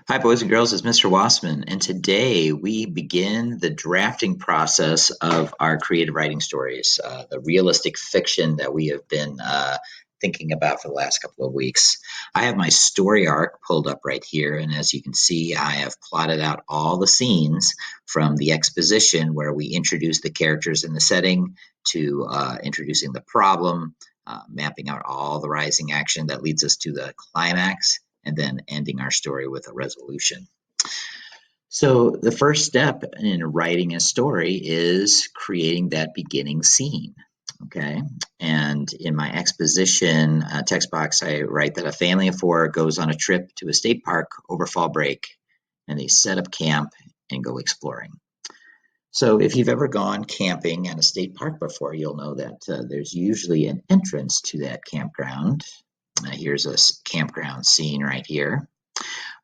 Hi, boys and girls. It's Mr. Wasemann, and today we begin the drafting process of our creative writing stories, the realistic fiction that we have been thinking about for the last couple of weeks. I have my story arc pulled up right here, and as you can see, I have plotted out all the scenes from the exposition where we introduce the characters in the setting to introducing the problem, mapping out all the rising action that leads us to the climax and then ending our story with a resolution. So, the first step in writing a story is creating that beginning scene. Okay. And in my exposition text box, I write that a family of four goes on a trip to a state park over fall break and they set up camp and go exploring. So, if you've ever gone camping at a state park before, you'll know that there's usually an entrance to that campground. Here's a campground scene right here.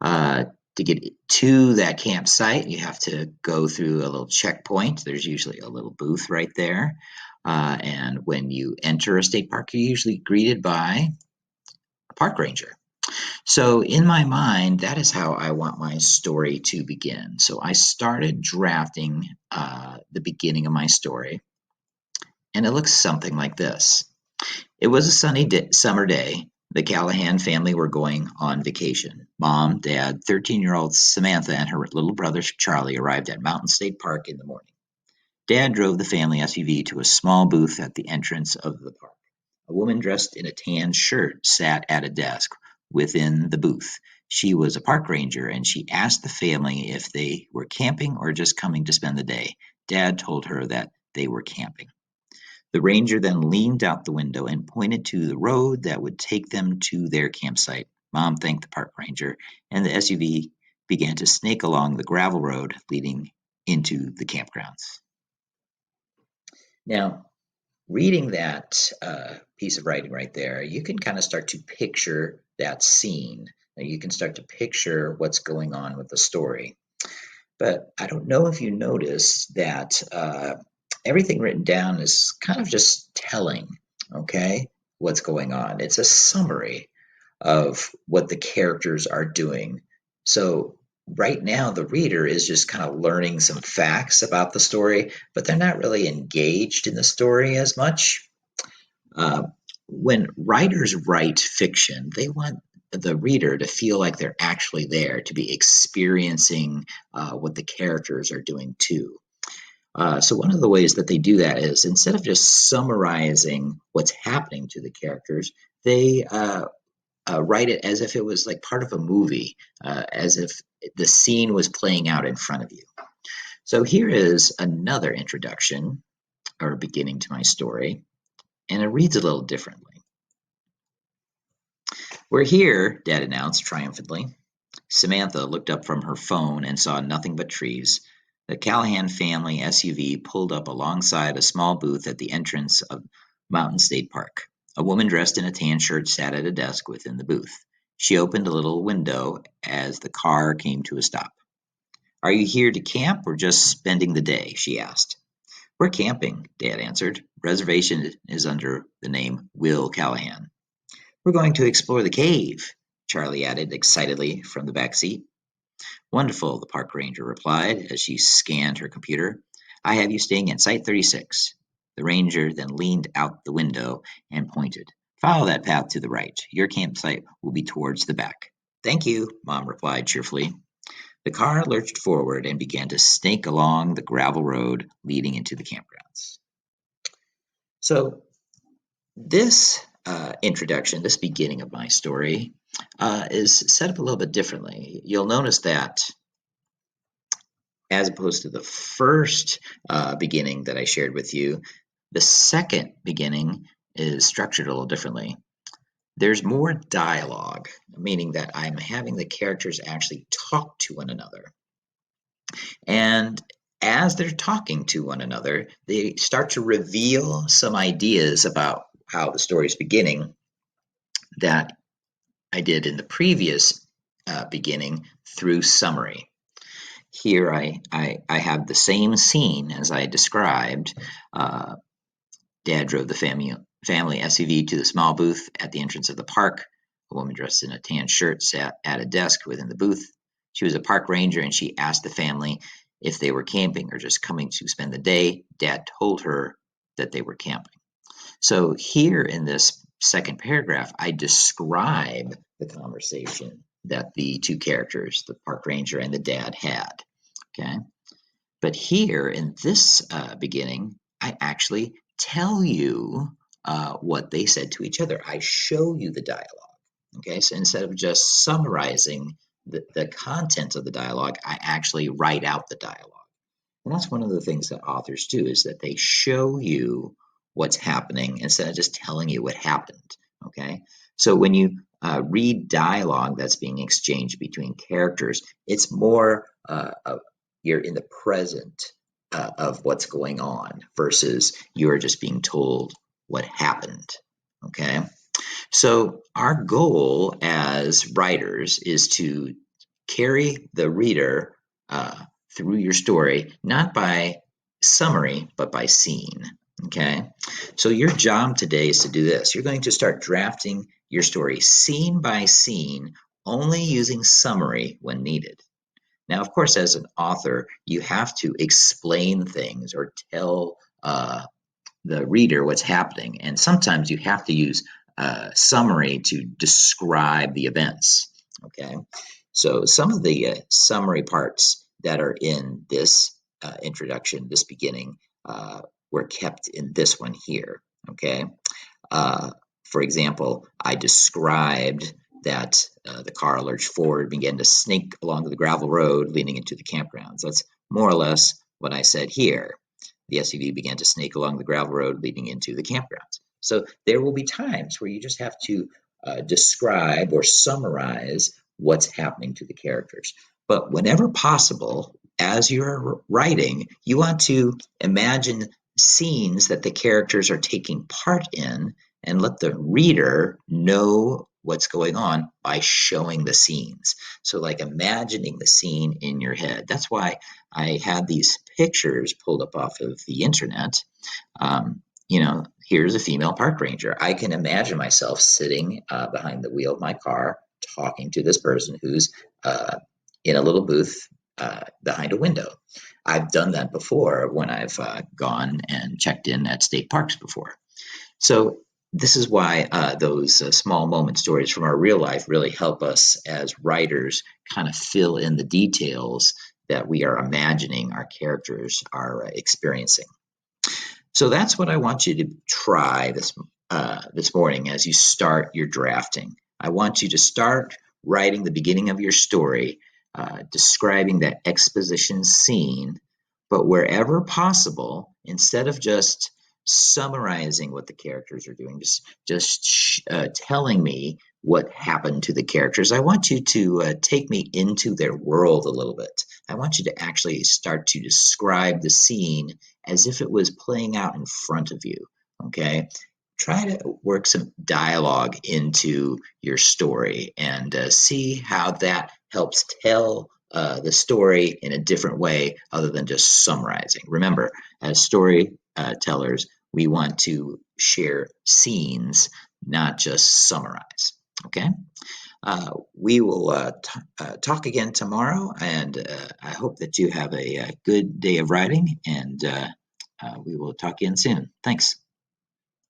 Uh, to get to that campsite, you have to go through a little checkpoint. There's usually a little booth right there. And when you enter a state park, you're usually greeted by a park ranger. So, in my mind, that is how I want my story to begin. So, I started drafting the beginning of my story, and it looks something like this. It was a sunny summer day. The Callahan family were going on vacation. Mom, Dad, 13-year-old Samantha, and her little brother Charlie arrived at Mountain State Park in the morning. Dad drove the family SUV to a small booth at the entrance of the park. A woman dressed in a tan shirt sat at a desk within the booth. She was a park ranger and she asked the family if they were camping or just coming to spend the day. Dad told her that they were camping. The ranger then leaned out the window and pointed to the road that would take them to their campsite. Mom thanked the park ranger, and the SUV began to snake along the gravel road leading into the campgrounds. Now, reading that piece of writing right there, you can kind of start to picture that scene. Now, you can start to picture what's going on with the story. But I don't know if you noticed that everything written down is kind of just telling, okay, what's going on. It's a summary of what the characters are doing. So right now, the reader is just kind of learning some facts about the story, but they're not really engaged in the story as much. Uh, when writers write fiction, they want the reader to feel like they're actually there, to be experiencing what the characters are doing too. So, one of the ways that they do that is instead of just summarizing what's happening to the characters, they write it as if it was like part of a movie, as if the scene was playing out in front of you. So, here is another introduction or beginning to my story, and it reads a little differently. "We're here," Dad announced triumphantly. Samantha looked up from her phone and saw nothing but trees. The Callahan family SUV pulled up alongside a small booth at the entrance of Mountain State Park. A woman dressed in a tan shirt sat at a desk within the booth. She opened a little window as the car came to a stop. "Are you here to camp or just spending the day?" she asked. "We're camping," Dad answered. "Reservation is under the name Will Callahan." "We're going to explore the cave," Charlie added excitedly from the back seat. "Wonderful," the park ranger replied as she scanned her computer. "I have you staying at Site 36. The ranger then leaned out the window and pointed. "Follow that path to the right. Your campsite will be towards the back." "Thank you," Mom replied cheerfully. The car lurched forward and began to snake along the gravel road leading into the campgrounds. So, this introduction, this beginning of my story, is set up a little bit differently. You'll notice that as opposed to the first beginning that I shared with you, the second beginning is structured a little differently. There's more dialogue, meaning that I'm having the characters actually talk to one another. And as they're talking to one another, they start to reveal some ideas about how the story is beginning that I did in the previous beginning through summary. Here I have the same scene as I described. Uh, Dad drove the family SUV to the small booth at the entrance of the park. A woman dressed in a tan shirt sat at a desk within the booth. She was a park ranger and she asked the family if they were camping or just coming to spend the day. Dad told her that they were camping. So here in this second paragraph, I describe the conversation that the two characters, the park ranger and the dad, had. Okay. But here in this beginning, I actually tell you what they said to each other. I show you the dialogue. Okay. So instead of just summarizing the content of the dialogue, I actually write out the dialogue. And that's one of the things that authors do is that they show you what's happening instead of just telling you what happened. Okay. So when you read dialogue that's being exchanged between characters, it's more you're in the present of what's going on versus you're just being told what happened. Okay. So our goal as writers is to carry the reader through your story, not by summary, but by scene. Okay. So your job today is to do this. You're going to start drafting your story scene by scene, only using summary when needed. Now, of course, as an author, you have to explain things or tell the reader what's happening. And sometimes you have to use summary to describe the events. Okay. So some of the summary parts that are in this introduction, this beginning, were kept in this one here. Okay. Uh, for example, I described that the car lurched forward, began to snake along the gravel road leading into the campgrounds. That's more or less what I said here. The SUV began to snake along the gravel road leading into the campgrounds. So there will be times where you just have to describe or summarize what's happening to the characters. But whenever possible, as you're writing, you want to imagine scenes that the characters are taking part in and let the reader know what's going on by showing the scenes. So, like imagining the scene in your head. That's why I had these pictures pulled up off of the internet. Here's a female park ranger. I can imagine myself sitting behind the wheel of my car talking to this person who's in a little booth behind a window. I've done that before when I've gone and checked in at state parks before. So this is why those small moment stories from our real life really help us as writers kind of fill in the details that we are imagining our characters are experiencing. So that's what I want you to try this morning as you start your drafting. I want you to start writing the beginning of your story, describing that exposition scene, but wherever possible, instead of just summarizing what the characters are doing, just telling me what happened to the characters. I want you to take me into their world a little bit. I want you to actually start to describe the scene as if it was playing out in front of you. Okay. Try to work some dialogue into your story and see how that helps tell the story in a different way other than just summarizing. Remember, as storytellers, we want to share scenes, not just summarize. Okay. We will talk again tomorrow, and I hope that you have a good day of writing, and we will talk again soon. Thanks.